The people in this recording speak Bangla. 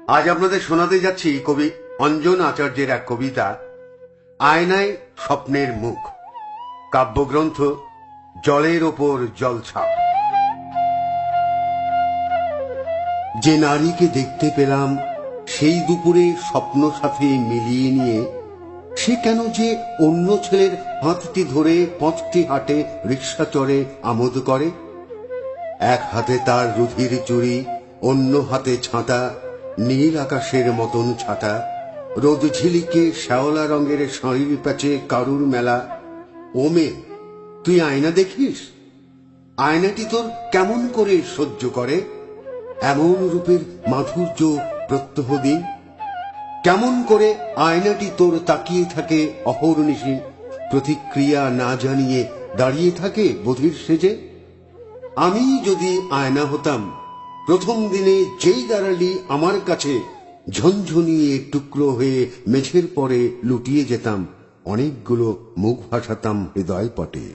আজ আপনাদের শোনাতে যাচ্ছি কবি অঞ্জন আচার্যের এক কবিতা আয়নায় স্বপ্নের মুখ, কাব্যগ্রন্থ জলের ওপর জলছাপ। যে নারীকে দেখতে পেলাম সেই দুপুরে স্বপ্ন সাথে মিলিয়ে নিয়ে, সে কেন যে অন্য ছেলের হাতটি ধরে 5টি হাটে রিক্সা চড়ে আমোদ করে। এক হাতে তার রুধির চুড়ি, অন্য হাতে ছাতা, নীল আকাশের মতন ছাতা, রোদ ঝিলিকে শ্যাওলা রঙের শাড়ির প্যাচে কারুর মেলা। ও মেয়ে, তুই আয়না দেখিস? আয়নাটি তোর কেমন করে সহ্য করে এমন রূপের মাধুর্য প্রত্যহ দিন? কেমন করে আয়নাটি তোর তাকিয়ে থাকে অহর্নিশি, প্রতিক্রিয়া না জানিয়ে দাঁড়িয়ে থাকে বধির সেজে? আমি যদি আয়না হতাম, প্রথম দিনে যেই দাঁড়ালি আমার কাছে, ঝনঝনিয়ে টুকরো হয়ে মেঝের পরে লুটিয়ে যেতাম, অনেকগুলো মুখ ভাসাতাম হৃদয় পটে।